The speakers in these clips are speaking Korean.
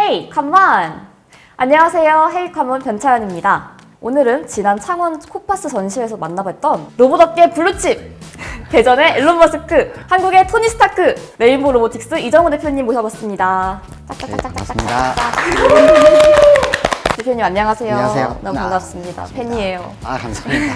Hey, come on! 안녕하세요. Hey, come on 변차연입니다. 오늘은 지난 창원 코파스 전시회에서 만나뵀던 로봇업계 블루칩! 대전의 일론 머스크, 한국의 토니 스타크, 레인보우 로보틱스 이정우 대표님 모셔봤습니다. 네, 반갑습니다. 대표님 안녕하세요. 안녕하세요. 너무 반갑습니다. 반갑습니다. 팬이에요. 감사합니다.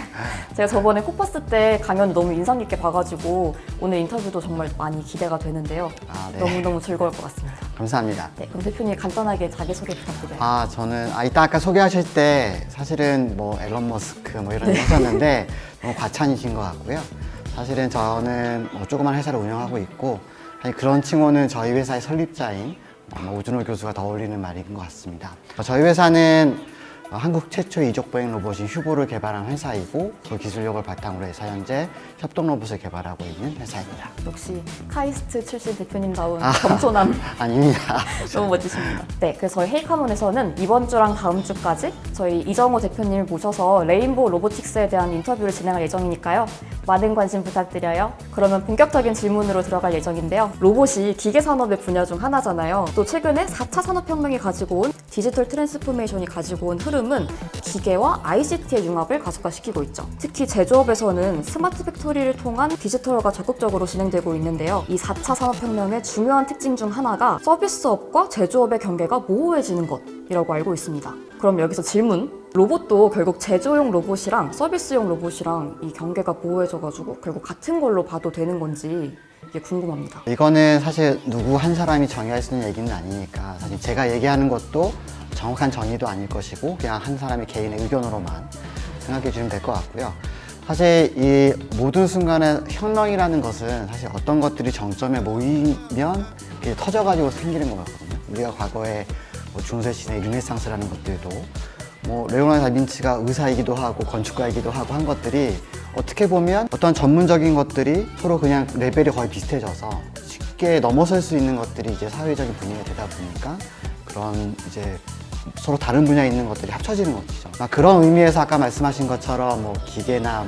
제가 저번에 코파스 때 강연 너무 인상 깊게 봐가지고 오늘 인터뷰도 정말 많이 기대가 되는데요. 네. 너무너무 즐거울 것 같습니다. 감사합니다. 네, 그럼 대표님 간단하게 자기소개 부탁드려요. 저는 이따 아까 소개하실 때 사실은 뭐 앨런 머스크 뭐 이런 얘기 하셨는데 너무 과찬이신 것 같고요. 사실은 저는 뭐 조그만 회사를 운영하고 있고 사실 그런 칭호는 저희 회사의 설립자인 오준호 교수가 더 어울리는 말인 것 같습니다. 저희 회사는 한국 최초의 이족보행 로봇인 휴보를 개발한 회사이고 그 기술력을 바탕으로 해서 현재 협동 로봇을 개발하고 있는 회사입니다. 역시 카이스트 출신 대표님다운 겸손함 아닙니다. 너무 멋지십니다. 네, 그래서 저희 헤이카몬에서는 이번 주랑 다음 주까지 저희 이정호 대표님을 모셔서 레인보우 로보틱스에 대한 인터뷰를 진행할 예정이니까요. 많은 관심 부탁드려요. 그러면 본격적인 질문으로 들어갈 예정인데요. 로봇이 기계산업의 분야 중 하나잖아요. 또 최근에 4차 산업혁명이 가지고 온 디지털 트랜스포메이션이 가지고 온 흐름은 기계와 ICT의 융합을 가속화시키고 있죠. 특히 제조업에서는 스마트 팩토리를 통한 디지털화가 적극적으로 진행되고 있는데요. 이 4차 산업혁명의 중요한 특징 중 하나가 서비스업과 제조업의 경계가 모호해지는 것이라고 알고 있습니다. 그럼 여기서 질문. 로봇도 결국 제조용 로봇이랑 서비스용 로봇이랑 이 경계가 모호해져가지고 결국 같은 걸로 봐도 되는 건지 이게 궁금합니다. 이거는 사실 누구 한 사람이 정의할 수 있는 얘기는 아니니까 사실 제가 얘기하는 것도 정확한 정의도 아닐 것이고 그냥 한 사람의 개인의 의견으로만 생각해 주시면 될 것 같고요. 사실 이 모든 순간에 혁명이라는 것은 사실 어떤 것들이 정점에 모이면 그게 터져가지고 생기는 거거든요. 우리가 과거에 중세시대 르네상스라는 것들도 레오나르도 다빈치가 의사이기도 하고 건축가이기도 하고 한 것들이 어떻게 보면 어떤 전문적인 것들이 서로 그냥 레벨이 거의 비슷해져서 쉽게 넘어설 수 있는 것들이 이제 사회적인 분야가 되다 보니까 그런 이제 서로 다른 분야에 있는 것들이 합쳐지는 것이죠. 그런 의미에서 아까 말씀하신 것처럼 기계나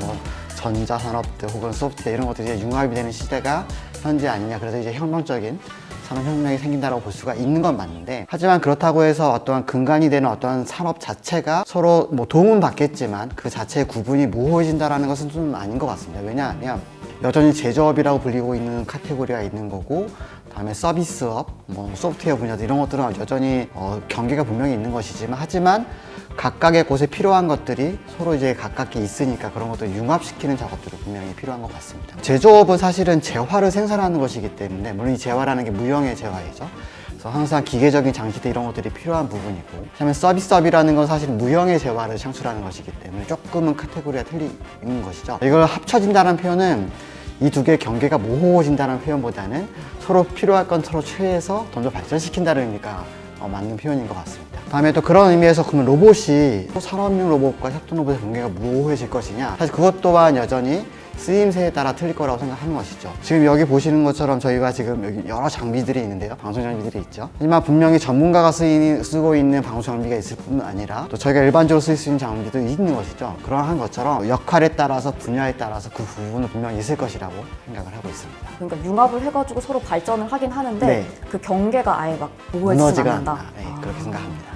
전자산업들 혹은 소프트웨어 이런 것들이 이제 융합이 되는 시대가 현재 아니냐. 그래서 이제 혁명적인 산업혁명이 생긴다고 볼 수가 있는 건 맞는데, 하지만 그렇다고 해서 어떠한 근간이 되는 어떠한 산업 자체가 서로 도움은 받겠지만 그 자체의 구분이 모호해진다는 것은 좀 아닌 것 같습니다. 왜냐하면 여전히 제조업이라고 불리고 있는 카테고리가 있는 거고, 다음에 서비스업, 소프트웨어 분야들 이런 것들은 여전히 경계가 분명히 있는 것이지만, 하지만 각각의 곳에 필요한 것들이 서로 이제 가깝게 있으니까 그런 것들을 융합시키는 작업들이 분명히 필요한 것 같습니다. 제조업은 사실은 재화를 생산하는 것이기 때문에, 물론 이 재화라는 게 무형의 재화이죠. 그래서 항상 기계적인 장치들 이런 것들이 필요한 부분이고, 그다음에 서비스업이라는 건 사실 무형의 재화를 창출하는 것이기 때문에 조금은 카테고리가 틀리는 것이죠. 이걸 합쳐진다는 표현은 이 두 개의 경계가 모호해진다는 표현보다는 서로 필요할 건 서로 취해서 더 발전시킨다는 의미가 맞는 표현인 것 같습니다. 다음에 또 그런 의미에서 그러면 로봇이 산업용 로봇과 협동 로봇의 경계가 모호해질 것이냐, 사실 그것 또한 여전히 쓰임새에 따라 틀릴 거라고 생각하는 것이죠. 지금 여기 보시는 것처럼 저희가 지금 여기 여러 장비들이 있는데요. 방송 장비들이 있죠. 하지만 분명히 전문가가 쓰고 있는 방송 장비가 있을 뿐만 아니라 또 저희가 일반적으로 쓸 수 있는 장비도 있는 것이죠. 그러한 것처럼 역할에 따라서 분야에 따라서 그 부분은 분명히 있을 것이라고 생각을 하고 있습니다. 그러니까 융합을 해가지고 서로 발전을 하긴 하는데 네. 그 경계가 아예 모호해지지 않는다. 네, 그렇게 생각합니다.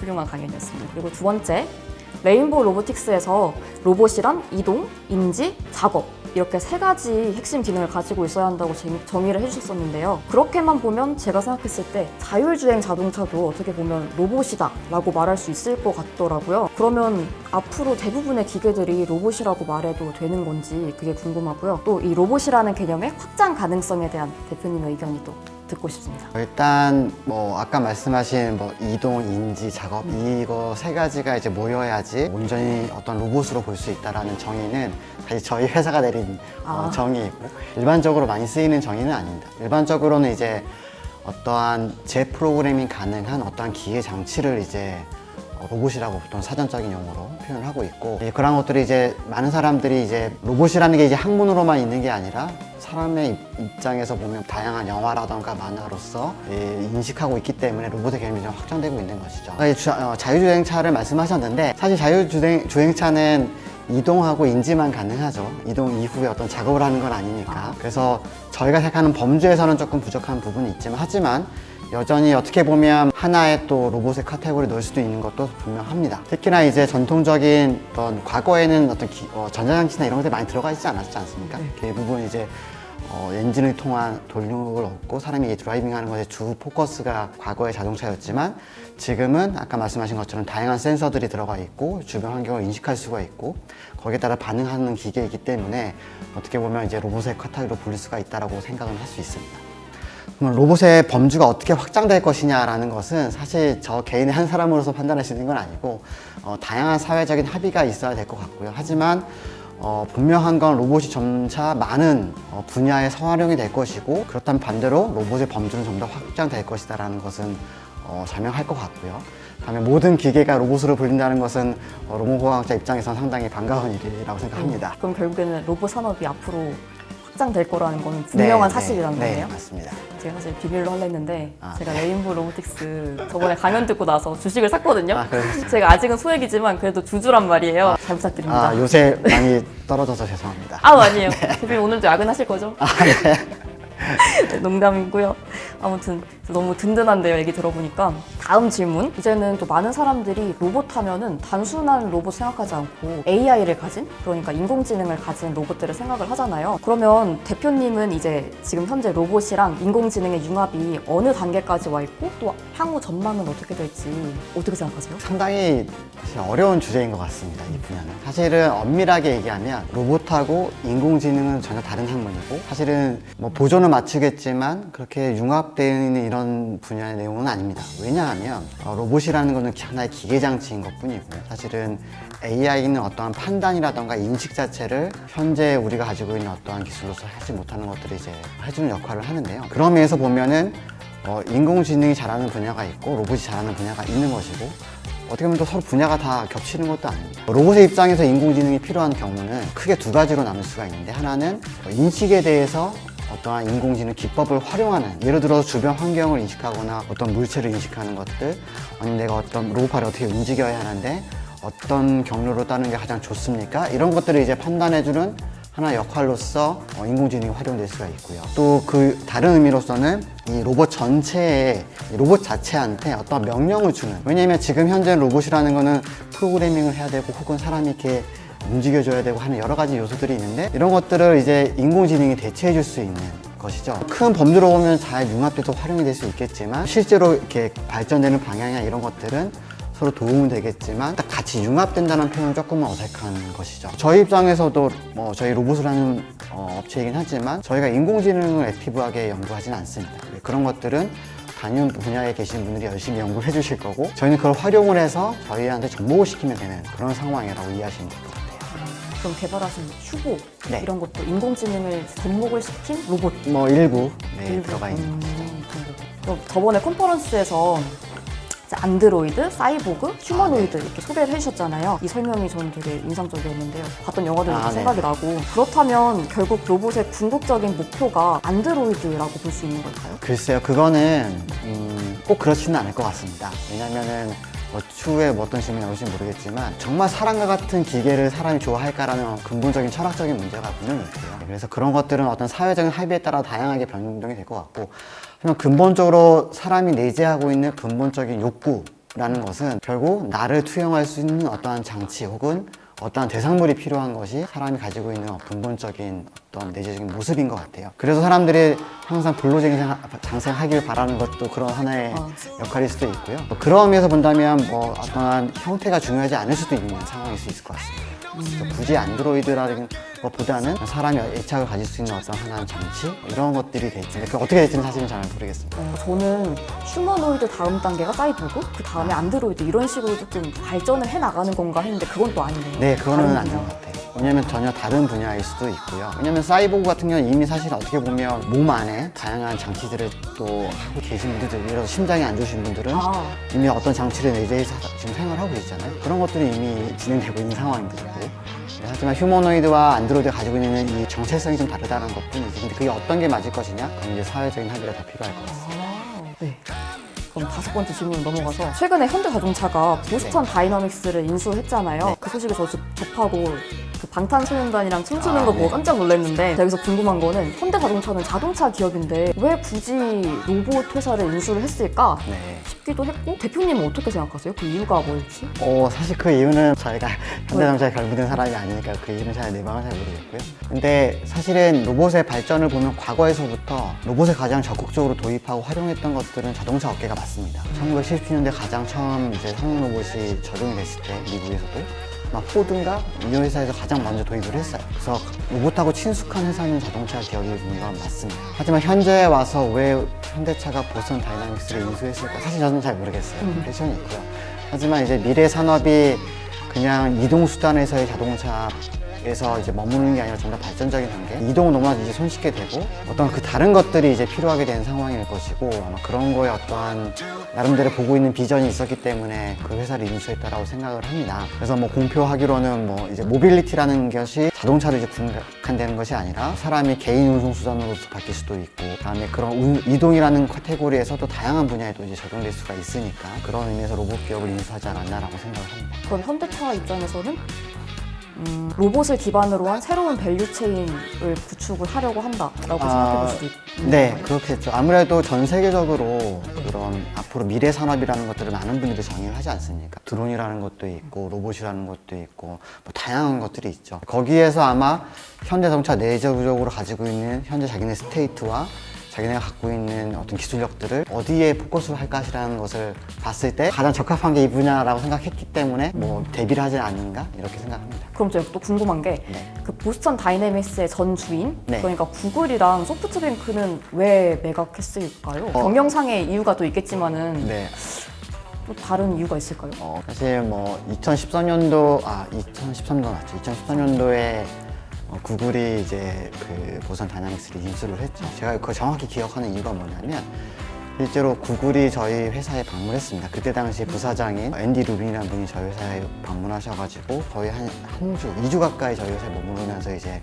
훌륭한 강연이었습니다. 그리고 두 번째, 레인보우 로보틱스에서 로봇이란 이동, 인지, 작업 이렇게 세 가지 핵심 기능을 가지고 있어야 한다고 정의를 해주셨었는데요. 그렇게만 보면 제가 생각했을 때 자율주행 자동차도 어떻게 보면 로봇이다 라고 말할 수 있을 것 같더라고요. 그러면 앞으로 대부분의 기계들이 로봇이라고 말해도 되는 건지 그게 궁금하고요. 또 이 로봇이라는 개념의 확장 가능성에 대한 대표님의 의견이 또 듣고 싶습니다. 일단 아까 말씀하신 이동, 인지, 작업 이거 세 가지가 이제 모여야지 온전히 어떤 로봇으로 볼 수 있다라는 정의는 사실 저희 회사가 내린 정의이고, 일반적으로 많이 쓰이는 정의는 아닙니다. 일반적으로는 이제 어떠한 재프로그래밍 가능한 어떠한 기계 장치를 이제 로봇이라고 보통 사전적인 용어로 표현을 하고 있고, 그런 것들이 이제 많은 사람들이 이제 로봇이라는 게 이제 학문으로만 있는 게 아니라 사람의 입장에서 보면 다양한 영화라던가 만화로서 인식하고 있기 때문에 로봇의 개념이 좀 확장되고 있는 것이죠. 자율주행차를 말씀하셨는데, 사실 자율주행차는 이동하고 인지만 가능하죠. 이동 이후에 어떤 작업을 하는 건 아니니까. 그래서 저희가 생각하는 범주에서는 조금 부족한 부분이 있지만, 하지만 여전히 어떻게 보면 하나의 또 로봇의 카테고리에 넣을 수도 있는 것도 분명합니다. 특히나 이제 전통적인 어떤 과거에는 어떤 전자장치나 이런 것들이 많이 들어가 있지 않았지 않습니까? 대부분 이제 엔진을 통한 동력을 얻고 사람이 드라이빙하는 것에 주 포커스가 과거의 자동차였지만, 지금은 아까 말씀하신 것처럼 다양한 센서들이 들어가 있고 주변 환경을 인식할 수가 있고 거기에 따라 반응하는 기계이기 때문에 어떻게 보면 이제 로봇의 카테고리로 불릴 수가 있다고 생각은 할 수 있습니다. 그럼 로봇의 범주가 어떻게 확장될 것이냐라는 것은 사실 저 개인의 한 사람으로서 판단할 수 있는 건 아니고 다양한 사회적인 합의가 있어야 될 것 같고요. 하지만 분명한 건 로봇이 점차 많은 분야에서 활용이 될 것이고, 그렇다면 반대로 로봇의 범주는 좀 더 확장될 것이다라는 것은 자명할 것 같고요. 다음에 모든 기계가 로봇으로 불린다는 것은 로봇과학자 입장에서는 상당히 반가운 일이라고 생각합니다. 그럼 결국에는 로봇 산업이 앞으로 확장될 거라는 거는 분명한 사실이라는 거네요? 네, 맞습니다. 제가 사실 비밀로 하려 했는데 제가 레인보우 로보틱스 저번에 강연 듣고 나서 주식을 샀거든요. 제가 아직은 소액이지만 그래도 주주란 말이에요. 잘 부탁드립니다. 요새 많이 떨어져서 죄송합니다. 아니에요. 대표님 오늘도 야근하실 거죠? 네. 네, 농담이고요. 아무튼 너무 든든한데요, 얘기 들어보니까. 다음 질문. 이제는 또 많은 사람들이 로봇 하면은 단순한 로봇 생각하지 않고 AI를 가진, 그러니까 인공지능을 가진 로봇들을 생각을 하잖아요. 그러면 대표님은 이제 지금 현재 로봇이랑 인공지능의 융합이 어느 단계까지 와 있고 또 향후 전망은 어떻게 될지 어떻게 생각하세요? 상당히 사실 어려운 주제인 것 같습니다, 이 분야는. 사실은 엄밀하게 얘기하면 로봇하고 인공지능은 전혀 다른 학문이고, 사실은 뭐 보조는 맞추겠지만 그렇게 융합되어 있는 이런 분야의 내용은 아닙니다. 왜냐하면 로봇이라는 것은 하나의 기계장치인 것 뿐이고, 사실은 AI는 어떠한 판단이라던가 인식 자체를 현재 우리가 가지고 있는 어떠한 기술로서 하지 못하는 것들을 이제 해주는 역할을 하는데요. 그런 면에서 보면은 인공지능이 잘하는 분야가 있고 로봇이 잘하는 분야가 있는 것이고, 어떻게 보면 또 서로 분야가 다 겹치는 것도 아닙니다. 로봇의 입장에서 인공지능이 필요한 경우는 크게 두 가지로 나눌 수가 있는데, 하나는 인식에 대해서 어떠한 인공지능 기법을 활용하는, 예를 들어서 주변 환경을 인식하거나 어떤 물체를 인식하는 것들, 아니면 내가 어떤 로봇팔을 어떻게 움직여야 하는데 어떤 경로로 따는 게 가장 좋습니까? 이런 것들을 이제 판단해주는 하나의 역할로서 인공지능이 활용될 수가 있고요. 또 그 다른 의미로서는 이 로봇 전체에, 로봇 자체한테 어떤 명령을 주는, 왜냐하면 지금 현재 로봇이라는 거는 프로그래밍을 해야 되고 혹은 사람이 이렇게 움직여줘야 되고 하는 여러 가지 요소들이 있는데, 이런 것들을 이제 인공지능이 대체해 줄 수 있는 것이죠. 큰 범주로 보면 잘 융합돼서 활용이 될 수 있겠지만, 실제로 이렇게 발전되는 방향이나 이런 것들은 서로 도움은 되겠지만 딱 같이 융합된다는 표현은 조금은 어색한 것이죠. 저희 입장에서도 저희 로봇을 하는 업체이긴 하지만 저희가 인공지능을 액티브하게 연구하지는 않습니다. 그런 것들은 다른 분야에 계신 분들이 열심히 연구를 해주실 거고, 저희는 그걸 활용을 해서 저희한테 접목을 시키면 되는 그런 상황이라고 이해하시면 될 것 같아요. 그럼 개발하신 휴보 네. 이런 것도 인공지능을 접목을 시킨 로봇? 일부 들어가 있는 것이죠. 그럼 저번에 컨퍼런스에서 이제 안드로이드, 사이보그, 휴머노이드 이렇게 소개를 해주셨잖아요. 이 설명이 저는 되게 인상적이었는데요. 봤던 영화들도 생각이 나고. 그렇다면 결국 로봇의 궁극적인 목표가 안드로이드라고 볼 수 있는 걸까요? 글쎄요, 그거는 꼭 그렇지는 않을 것 같습니다. 왜냐면은 추후에 어떤 질문이 나올지 모르겠지만, 정말 사람과 같은 기계를 사람이 좋아할까라는 근본적인 철학적인 문제가 분명히 있고요. 그래서 그런 것들은 어떤 사회적인 합의에 따라 다양하게 변동이 될 것 같고, 하지만 근본적으로 사람이 내재하고 있는 근본적인 욕구라는 것은 결국 나를 투영할 수 있는 어떠한 장치 혹은 어떠한 대상물이 필요한 것이 사람이 가지고 있는 근본적인 어떤 내재적인 모습인 것 같아요. 그래서 사람들이 항상 불로적인 장생하길 바라는 것도 그런 하나의 역할일 수도 있고요. 그런 의미에서 본다면 어떠한 형태가 중요하지 않을 수도 있는 상황일 수 있을 것 같습니다. 그래서 굳이 안드로이드라는 것보다는 사람이 애착을 가질 수 있는 어떤 하나의 장치 이런 것들이 될지, 어떻게 될지는 사실은 잘 모르겠습니다. 저는 휴머노이드 다음 단계가 사이보그, 그 다음에 안드로이드 이런 식으로 조금 발전을 해 나가는 건가 했는데 그건 또 아니네요. 네, 그거는 아닌 것 같아요. 왜냐면 전혀 다른 분야일 수도 있고요. 왜냐면 사이보그 같은 경우는 이미 사실 어떻게 보면 몸 안에 다양한 장치들을 또 하고 계신 분들도, 예를 들어서 심장이 안 좋으신 분들은 이미 어떤 장치를 내재해서 지금 생활하고 계시잖아요. 그런 것들이 이미 진행되고 있는 상황들이고, 하지만 휴머노이드와 안드로이드가 가지고 있는 이 정체성이 좀 다르다는 것 뿐이지. 근데 그게 어떤 게 맞을 것이냐? 그럼 이제 사회적인 합의가 더 필요할 것 같습니다. 네. 그럼 다섯 번째 질문으로 넘어가서, 최근에 현대자동차가 보스턴 다이너믹스를 인수했잖아요. 그 소식을 저 접하고 방탄소년단이랑 춤추는 거 보고 네. 깜짝 놀랐는데 여기서 궁금한 거는 현대자동차는 자동차 기업인데 왜 굳이 로봇 회사를 인수를 했을까 네. 싶기도 했고 대표님은 어떻게 생각하세요? 그 이유가 뭘지? 사실 그 이유는 저희가 현대자동차에 결부된 사람이 아니니까 그 이유는 잘 내방은 잘 모르겠고요. 근데 사실은 로봇의 발전을 보면 과거에서부터 로봇을 가장 적극적으로 도입하고 활용했던 것들은 자동차 업계가 맞습니다. 1970년대 가장 처음 이제 성능 로봇이 적용이 됐을 때 미국에서도 막 포드인가 이 회사에서 가장 먼저 도입을 했어요. 그래서 로봇하고 친숙한 회사는 자동차 기업인 건 맞습니다. 하지만 현재에 와서 왜 현대차가 보선 다이나믹스를 인수했을까? 사실 저는 잘 모르겠어요. 패션이 있고요. 하지만 이제 미래 산업이 그냥 이동 수단에서의 자동차에서 이제 머무르는 게 아니라 좀 더 발전적인 단계, 이동을 너무나 이제 손쉽게 되고 어떤 그 다른 것들이 이제 필요하게 된 상황일 것이고 아마 그런 거에 어떠한 나름대로 보고 있는 비전이 있었기 때문에 그 회사를 인수했다라고 생각을 합니다. 그래서 뭐 공표하기로는 뭐 이제 모빌리티라는 것이 자동차로 이제 국한되는 것이 아니라 사람이 개인 운송 수단으로서 바뀔 수도 있고 그다음에 그런 이동이라는 카테고리에서 또 다양한 분야에도 이제 적용될 수가 있으니까 그런 의미에서 로봇 기업을 인수하지 않았나라고 생각을 합니다. 그럼 현대차 입장에서는 로봇을 기반으로 한 새로운 밸류 체인을 구축을 하려고 한다라고 생각해 볼 수도 있고 네, 그렇겠죠. 아무래도 전 세계적으로 그런 앞으로 미래 산업이라는 것들을 많은 분들이 정의를 하지 않습니까? 드론이라는 것도 있고 로봇이라는 것도 있고 뭐 다양한 것들이 있죠. 거기에서 아마 현대자동차 내재적으로 가지고 있는 현재 자기네 스테이트와 자기네가 갖고 있는 어떤 기술력들을 어디에 포커스를 할 것이라는 것을 봤을 때 가장 적합한 게 이 분야라고 생각했기 때문에 뭐 대비를 하지 않는가 이렇게 생각합니다. 그럼 제가 또 궁금한 게 네. 그 보스턴 다이내믹스의 전 주인 네. 그러니까 구글이랑 소프트뱅크는 왜 매각했을까요? 경영상의 이유가 또 있겠지만은 네. 또 다른 이유가 있을까요? 사실 뭐 2013년도 맞죠. 2013년도에 구글이 이제 그 보선 다이나믹스를 인수를 했죠. 제가 그걸 정확히 기억하는 이유가 뭐냐면 실제로 구글이 저희 회사에 방문했습니다. 그때 당시 부사장인 앤디 루빈이라는 분이 저희 회사에 방문하셔가지고 거의 한 2주 가까이 저희 회사에 머무르면서 이제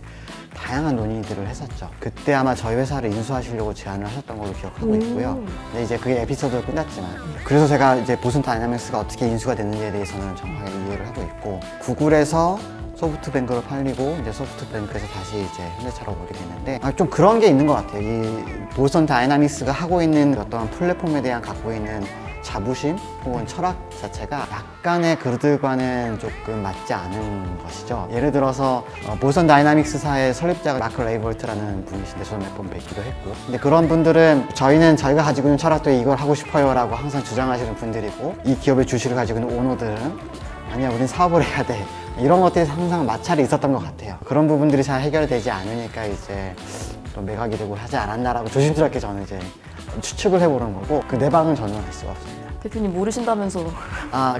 다양한 논의들을 했었죠. 그때 아마 저희 회사를 인수하시려고 제안을 하셨던 걸로 기억하고 있고요. 근데 이제 그게 에피소드로 끝났지만 그래서 제가 이제 보선 다이나믹스가 어떻게 인수가 됐는지에 대해서는 정확하게 이해를 하고 있고 구글에서 소프트뱅크로 팔리고 이제 소프트뱅크에서 다시 이제 현대차로 오게 됐는데 좀 그런 게 있는 것 같아요. 이 보스턴 다이나믹스가 하고 있는 어떤 플랫폼에 대한 갖고 있는 자부심 혹은 철학 자체가 약간의 그들과는 조금 맞지 않은 것이죠. 예를 들어서 보스턴 다이나믹스사의 설립자가 마크 레이볼트라는 분이신데 저는 몇 번 뵙기도 했고 근데 그런 분들은 저희가 가지고 있는 철학도 이걸 하고 싶어요 라고 항상 주장하시는 분들이고 이 기업의 주식을 가지고 있는 오너들은 아니야 우린 사업을 해야 돼 이런 것들이 항상 마찰이 있었던 것 같아요. 그런 부분들이 잘 해결되지 않으니까 이제 또 매각이 되고 하지 않았나라고 조심스럽게 저는 이제 추측을 해보는 거고 그 내방은 저는 알 수가 없습니다. 대표님 모르신다면서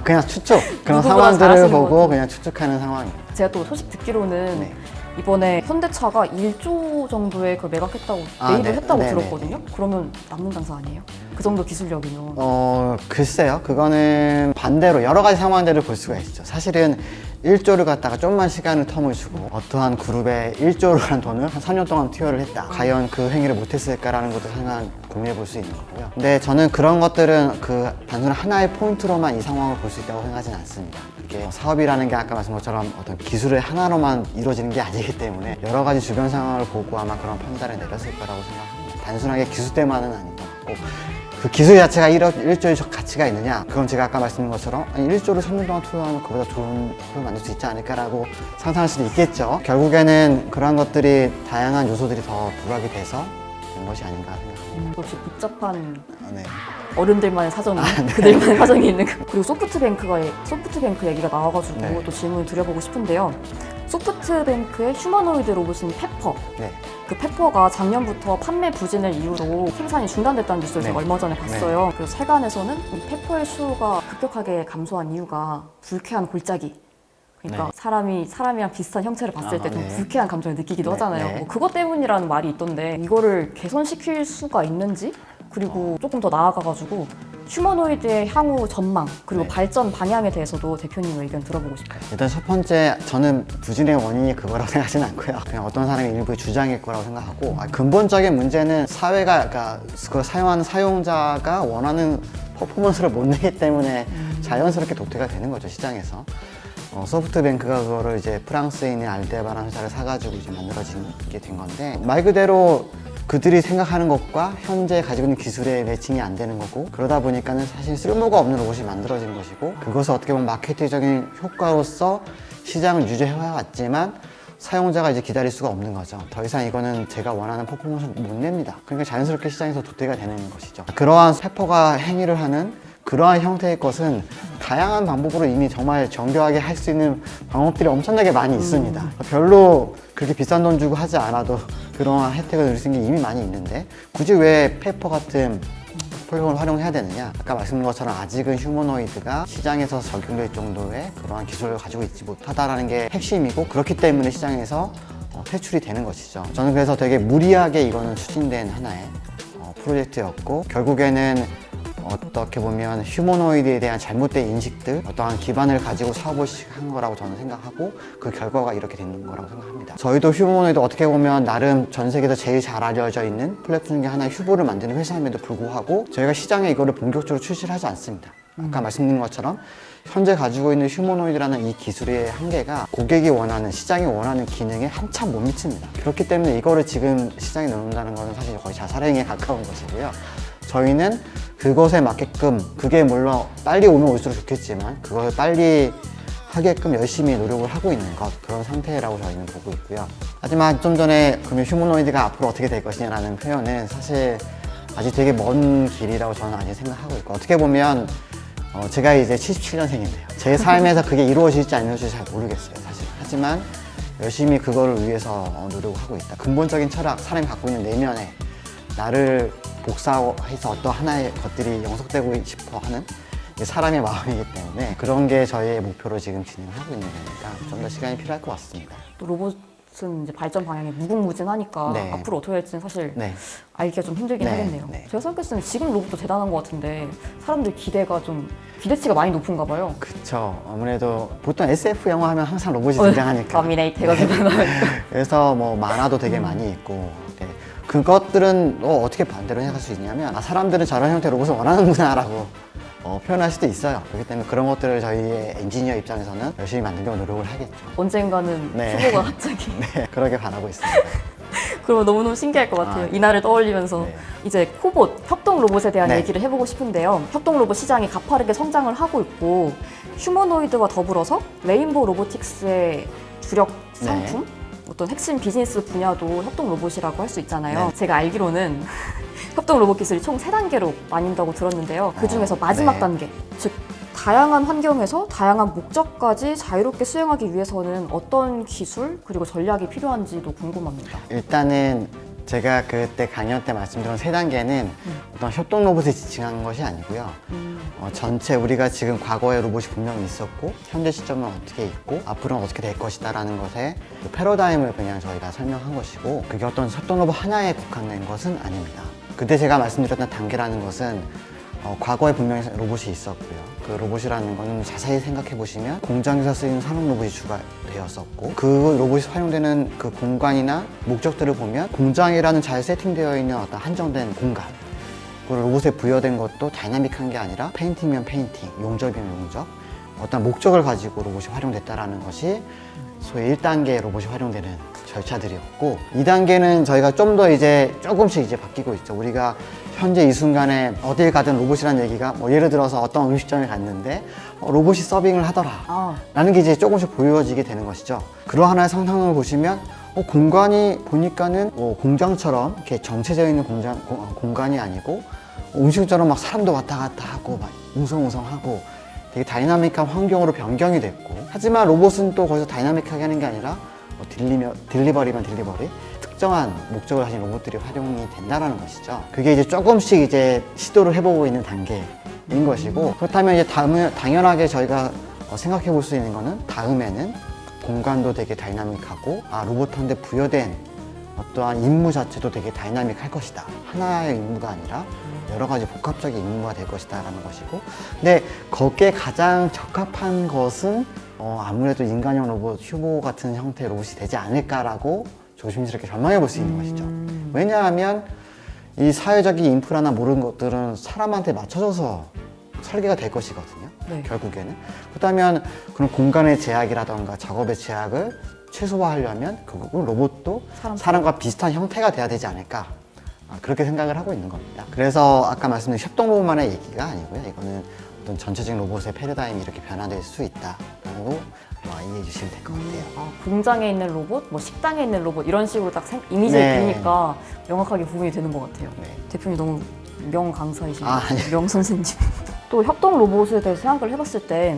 그냥 추측 그런 누구보다 상황들을 잘하시는 것 보고 같아요. 그냥 추측하는 상황입니다. 제가 또 소식 듣기로는 네. 이번에 현대차가 1조 정도의 그 매각했다고 매입을 네. 했다고 네, 들었거든요. 그러면 남는 장사 아니에요? 그 정도 기술력이면 글쎄요. 그거는 반대로 여러 가지 상황들을 볼 수가 있죠. 사실은 1조를 갖다가 좀만 시간을 텀을 주고 어떠한 그룹에 1조라는 돈을 한 3년 동안 투여를 했다. 과연 그 행위를 못했을까라는 것도 상당히 고민해 볼 수 있는 거고요. 근데 저는 그런 것들은 그 단순한 하나의 포인트로만 이 상황을 볼 수 있다고 생각하지는 않습니다. 이게 사업이라는 게 아까 말씀한 것처럼 어떤 기술의 하나로만 이루어지는 게 아니기 때문에 여러 가지 주변 상황을 보고 아마 그런 판단을 내렸을 거라고 생각합니다. 단순하게 기술 때만은 아닌 것 같고 그 기술 자체가 1조의 가치가 있느냐? 그건 제가 아까 말씀드린 것처럼 1조를 3년 동안 투여하면 그보다 좋은 걸 만들 수 있지 않을까라고 상상할 수도 있겠죠. 결국에는 그러한 것들이 다양한 요소들이 더 부각이 돼서 된 것이 아닌가 생각합니다. 역시 복잡한 네. 어른들만의 사정이 그들만의 사정이 있는 거. 그리고 소프트뱅크 얘기가 나와가지고 네. 또 질문을 드려보고 싶은데요. 소프트뱅크의 휴머노이드 로봇인 페퍼. 네. 그 페퍼가 작년부터 판매 부진을 이유로 생산이 중단됐다는 뉴스를 네. 제가 얼마 전에 봤어요. 그래서 세간에서는 이 페퍼의 수요가 급격하게 감소한 이유가 불쾌한 골짜기. 그러니까 네. 사람이랑 비슷한 형체를 봤을 때 좀 네. 불쾌한 감정을 느끼기도 네, 하잖아요. 네. 뭐 그것 때문이라는 말이 있던데 이거를 개선시킬 수가 있는지 그리고 조금 더 나아가가지고 휴머노이드의 향후 전망 그리고 네. 발전 방향에 대해서도 대표님 의견 들어보고 싶어요. 일단 첫 번째 저는 부진의 원인이 그거라고 생각하지는 않고요. 그냥 어떤 사람의 일부의 주장일 거라고 생각하고 근본적인 문제는 사회가 그러니까 그걸 사용하는 사용자가 원하는 퍼포먼스를 못 내기 때문에 자연스럽게 도태가 되는 거죠 시장에서. 소프트뱅크가 그거를 이제 프랑스에 있는 알데바란 회사를 사가지고 이제 만들어진 게 된 건데, 말 그대로 그들이 생각하는 것과 현재 가지고 있는 기술의 매칭이 안 되는 거고, 그러다 보니까는 사실 쓸모가 없는 로봇이 만들어진 것이고, 그것을 어떻게 보면 마케팅적인 효과로서 시장을 유지해왔지만 사용자가 이제 기다릴 수가 없는 거죠. 더 이상 이거는 제가 원하는 퍼포먼스를 못 냅니다. 그러니까 자연스럽게 시장에서 도태가 되는 것이죠. 그러한 페퍼가 행위를 하는 그러한 형태의 것은 다양한 방법으로 이미 정말 정교하게 할 수 있는 방법들이 엄청나게 많이 있습니다. 별로 그렇게 비싼 돈 주고 하지 않아도 그러한 혜택을 누릴 수 있는 게 이미 많이 있는데, 굳이 왜 페퍼 같은 폴리곤을 활용해야 되느냐? 아까 말씀드린 것처럼 아직은 휴머노이드가 시장에서 적용될 정도의 그러한 기술을 가지고 있지 못하다라는 게 핵심이고, 그렇기 때문에 시장에서 퇴출이 되는 것이죠. 저는 그래서 되게 무리하게 이거는 추진된 하나의 프로젝트였고, 결국에는 어떻게 보면 휴머노이드에 대한 잘못된 인식들, 어떠한 기반을 가지고 사업을 시작한 거라고 저는 생각하고, 그 결과가 이렇게 된 거라고 생각합니다. 저희도 휴머노이드 어떻게 보면 나름 전 세계에서 제일 잘 알려져 있는 플랫폼 중에 하나의 휴보를 만드는 회사임에도 불구하고 저희가 시장에 이거를 본격적으로 출시를 하지 않습니다. 아까 말씀드린 것처럼 현재 가지고 있는 휴머노이드라는 이 기술의 한계가 고객이 원하는, 시장이 원하는 기능에 한참 못 미칩니다. 그렇기 때문에 이거를 지금 시장에 넣는다는 것은 사실 거의 자살행위에 가까운 것이고요. 저희는 그것에 맞게끔, 그게 물론 빨리 오면 올수록 좋겠지만 그걸 빨리 하게끔 열심히 노력을 하고 있는 그런 상태라고 저희는 보고 있고요. 하지만 좀 전에 그러면 휴머노이드가 앞으로 어떻게 될 것이냐라는 표현은 사실 아직 되게 먼 길이라고 저는 아직 생각하고 있고, 어떻게 보면 제가 이제 77년생인데요. 제 삶에서 그게 이루어질지 안 이루어질지 잘 모르겠어요, 사실. 하지만 열심히 그거를 위해서 노력을 하고 있다. 근본적인 철학, 사람이 갖고 있는 내면에 나를 복사해서 어떤 하나의 것들이 영속되고 싶어 하는 사람의 마음이기 때문에 그런 게 저희의 목표로 지금 진행하고 있는 거니까 좀 더 시간이 필요할 것 같습니다. 또 로봇은 이제 발전 방향이 무궁무진하니까 네. 앞으로 어떻게 될지는 사실 네. 알기가 좀 힘들긴 네, 하겠네요. 네. 제가 생각했을 때는 지금 로봇도 대단한 것 같은데 사람들 기대치가 많이 높은가 봐요. 그쵸. 아무래도 보통 SF 영화 하면 항상 로봇이 등장하니까. 터미네이터 해가지고 그래서 뭐 만화도 되게 많이 있고. 네. 그것들은 어떻게 반대로 해갈 수 있냐면, 사람들은 저런 형태의 로봇을 원하는구나 라고 표현할 수도 있어요. 그렇기 때문에 그런 것들을 저희의 엔지니어 입장에서는 열심히 만들려고 노력을 하겠죠. 언젠가는 네. 휴보가 갑자기 네, 그러게 바라고 있습니다. 그러면 너무너무 신기할 것 같아요. 이날을 떠올리면서 네. 이제 코봇, 협동 로봇에 대한 네. 얘기를 해보고 싶은데요. 협동 로봇 시장이 가파르게 성장을 하고 있고, 휴머노이드와 더불어서 레인보우 로보틱스의 주력 상품, 어떤 핵심 비즈니스 분야도 협동 로봇이라고 할 수 있잖아요. 네. 제가 알기로는 협동 로봇 기술이 총 3단계로 나뉜다고 들었는데요. 그 중에서 마지막 네. 단계, 즉 다양한 환경에서 다양한 목적까지 자유롭게 수행하기 위해서는 어떤 기술 그리고 전략이 필요한지도 궁금합니다. 일단은 제가 그때 강연 때 말씀드린 3단계는 어떤 협동 로봇을 지칭한 것이 아니고요. 전체 우리가 지금 과거에 로봇이 분명히 있었고, 현재 시점은 어떻게 있고, 앞으로는 어떻게 될 것이다 라는 것의 그 패러다임을 그냥 저희가 설명한 것이고, 그게 어떤 협동 로봇 하나에 국한된 것은 아닙니다. 그때 제가 말씀드렸던 단계라는 것은 과거에 분명히 로봇이 있었고요. 그 로봇이라는 거는 자세히 생각해 보시면 공장에서 쓰이는 산업 로봇이 주가 되었었고, 그 로봇이 활용되는 그 공간이나 목적들을 보면 공장이라는 잘 세팅되어 있는 어떤 한정된 공간, 그리고 로봇에 부여된 것도 다이나믹한 게 아니라 페인팅이면 페인팅, 용접이면 용접, 어떤 목적을 가지고 로봇이 활용됐다라는 것이 소위 1단계 로봇이 활용되는 절차들이었고, 2단계는 저희가 좀 더 이제 조금씩 이제 바뀌고 있죠. 우리가 현재 이 순간에 어딜 가든 로봇이라는 얘기가 뭐 예를 들어서 어떤 음식점에 갔는데 로봇이 서빙을 하더라 라는 게 이제 조금씩 보여지게 되는 것이죠. 그런 하나의 상상을 보시면 공간이 보니까는 공장처럼 이렇게 정체되어 있는 공간이 아니고 음식점처럼 막 사람도 왔다 갔다 하고 막 웅성웅성하고 되게 다이나믹한 환경으로 변경이 됐고, 하지만 로봇은 또 거기서 다이나믹하게 하는 게 아니라 딜리버리면 딜리버리, 특정한 목적을 가진 로봇들이 활용이 된다는 것이죠. 그게 이제 조금씩 이제 시도를 해보고 있는 단계인 것이고, 그렇다면 이제 당연하게 저희가 생각해 볼 수 있는 거는 다음에는 공간도 되게 다이나믹하고, 로봇한테 부여된 어떠한 임무 자체도 되게 다이나믹할 것이다. 하나의 임무가 아니라 여러 가지 복합적인 임무가 될 것이다 라는 것이고, 근데 거기에 가장 적합한 것은 아무래도 인간형 로봇, 휴보 같은 형태의 로봇이 되지 않을까라고 조심스럽게 전망해 볼 수 있는 것이죠. 왜냐하면 이 사회적인 인프라나 모르는 것들은 사람한테 맞춰져서 설계가 될 것이거든요. 네. 결국에는. 그렇다면 그런 공간의 제약이라던가 작업의 제약을 최소화하려면 결국은 로봇도 사람과 비슷한 형태가 돼야 되지 않을까, 그렇게 생각을 하고 있는 겁니다. 그래서 아까 말씀드린 협동 로봇만의 얘기가 아니고요. 이거는 어떤 전체적인 로봇의 패러다임이 이렇게 변화될 수 있다라고 이해해 주시면 될 것 같아요. 공장에 있는 로봇, 뭐 식당에 있는 로봇 이런 식으로 딱 이미지를 네. 그리니까 명확하게 구분이 되는 것 같아요. 네. 대표님 너무 명강사이시네요. 아니요. 명선생님. 또 협동 로봇에 대해서 생각을 해봤을 때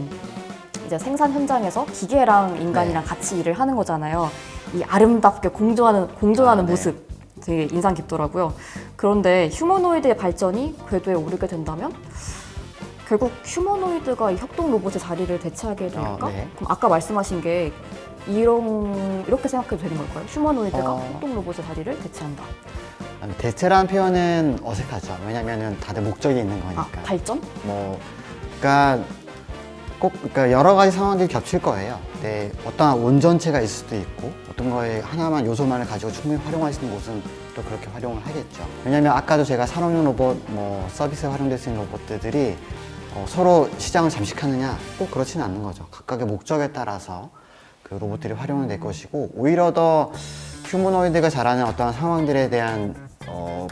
이제 생산 현장에서 기계랑 인간이랑 네. 같이 일을 하는 거잖아요. 이 아름답게 공존하는 네. 모습 되게 인상 깊더라고요. 그런데 휴머노이드의 발전이 궤도에 오르게 된다면 결국 휴머노이드가 이 협동 로봇의 자리를 대체하게 될까? 네. 그럼 아까 말씀하신 게 이렇게 생각해도 되는 걸까요? 휴머노이드가 어. 협동 로봇의 자리를 대체한다. 대체라는 표현은 어색하죠. 왜냐면은 다들 목적이 있는 거니까. 발전? 그러니까 그러니까 여러 가지 상황들이 겹칠 거예요. 네, 어떤 온전체가 있을 수도 있고, 어떤 거에 하나만 요소만을 가지고 충분히 활용할 수 있는 곳은 또 그렇게 활용을 하겠죠. 왜냐면 아까도 제가 산업용 로봇, 서비스에 활용될 수 있는 로봇들이 서로 시장을 잠식하느냐, 꼭 그렇지는 않는 거죠. 각각의 목적에 따라서 그 로봇들이 활용이 될 것이고, 오히려 더 휴머노이드가 잘하는 어떠한 상황들에 대한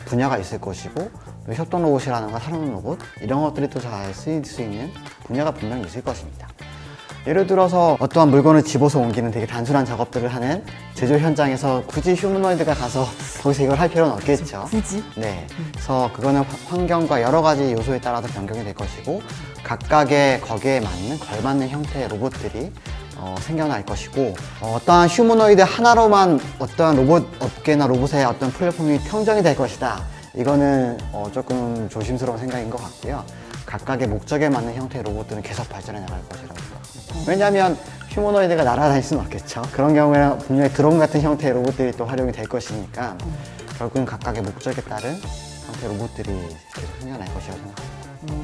분야가 있을 것이고, 협동 로봇이라든가 산업용 로봇 이런 것들이 또 잘 쓰일 수 있는 분야가 분명히 있을 것입니다. 예를 들어서 어떠한 물건을 집어서 옮기는 되게 단순한 작업들을 하는 제조 현장에서 굳이 휴머노이드가 가서 거기서 이걸 할 필요는 없겠죠. 굳이? 네. 그래서 그거는 환경과 여러 가지 요소에 따라서 변경이 될 것이고, 각각의 거기에 맞는 걸맞는 형태의 로봇들이 생겨날 것이고, 어떠한 휴머노이드 하나로만 어떠한 로봇 업계나 로봇의 어떤 플랫폼이 평정이 될 것이다. 이거는 조금 조심스러운 생각인 것 같고요. 각각의 목적에 맞는 형태의 로봇들은 계속 발전해 나갈 것이라고 생각합니다. 왜냐하면 휴머노이드가 날아다닐 수는 없겠죠. 그런 경우에는 분명히 드론 같은 형태의 로봇들이 또 활용이 될 것이니까 결국은 각각의 목적에 따른 형태의 로봇들이 계속 생겨날 것이라고 생각합니다.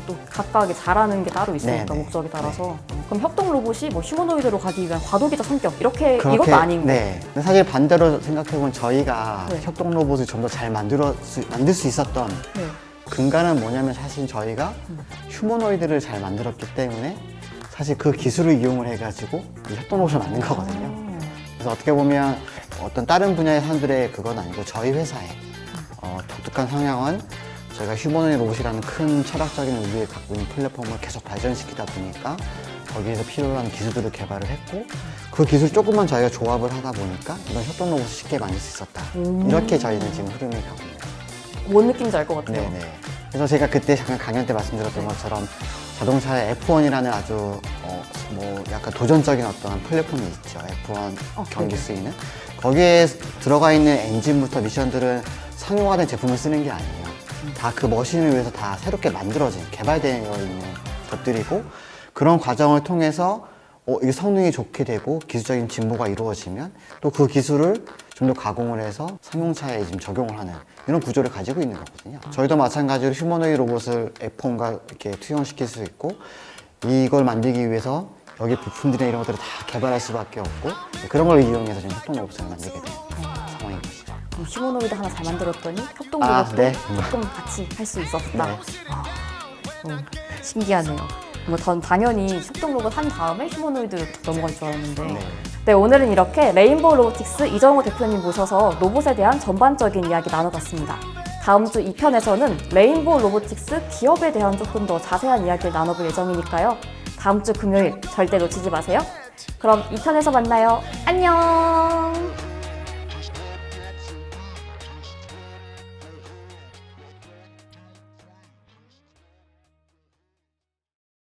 또 각각이 잘하는 게 따로 있으니까 네, 목적에 따라서. 그럼 협동 로봇이 뭐 휴머노이드로 가기 위한 과도기적 성격 이것도 아닌 거예요. 네. 근데 사실 반대로 생각해보면 저희가 네. 협동 로봇을 좀 더 잘 만들 수 있었던 네. 근간은 뭐냐면, 사실 저희가 휴머노이드를 잘 만들었기 때문에 사실 그 기술을 이용을 해가지고 이 협동 로봇을 만든 거거든요. 그래서 어떻게 보면 어떤 다른 분야의 사람들의 그건 아니고 저희 회사의 독특한 성향은 저희가 휴머노이드 로봇이라는 큰 철학적인 의미를 갖고 있는 플랫폼을 계속 발전시키다 보니까 거기에서 필요한 기술들을 개발을 했고, 그 기술 조금만 저희가 조합을 하다 보니까 이런 협동 로봇을 쉽게 만들 수 있었다. 이렇게 저희는 지금 흐름이 가고 있는 거예요. 뭔 느낌인지 알 것 같아요. 네네. 그래서 제가 그때 잠깐 강연 때 말씀드렸던 것처럼 자동차의 F1이라는 아주 약간 도전적인 어떤 플랫폼이 있죠. F1 경기 쓰이는. 거기에 들어가 있는 엔진부터 미션들은 상용화된 제품을 쓰는 게 아니에요. 다 그 머신을 위해서 다 새롭게 만들어진, 개발되어 있는 것들이고, 그런 과정을 통해서 이게 성능이 좋게 되고 기술적인 진보가 이루어지면 또 그 기술을 좀 더 가공을 해서 상용차에 지금 적용을 하는 이런 구조를 가지고 있는 거거든요. 저희도 마찬가지로 휴머노이드 로봇을 F1과 이렇게 투영시킬 수 있고, 이걸 만들기 위해서 여기 부품들이나 이런 것들을 다 개발할 수밖에 없고, 그런 걸 이용해서 지금 협동 로봇을 만들게 된 상황인 것이죠. 휴머노이드 하나 잘 만들었더니 협동 로봇도 네. 조금 같이 할 수 있었다. 네. 신기하네요. 전 당연히 협동 로봇 한 다음에 휴머노이드로 넘어갈 줄 알았는데. 네. 네, 오늘은 이렇게 레인보우 로보틱스 이정호 대표님 모셔서 로봇에 대한 전반적인 이야기 나눠봤습니다. 다음 주 2편에서는 레인보우 로보틱스 기업에 대한 조금 더 자세한 이야기를 나눠볼 예정이니까요. 다음 주 금요일 절대 놓치지 마세요. 그럼 2편에서 만나요. 안녕!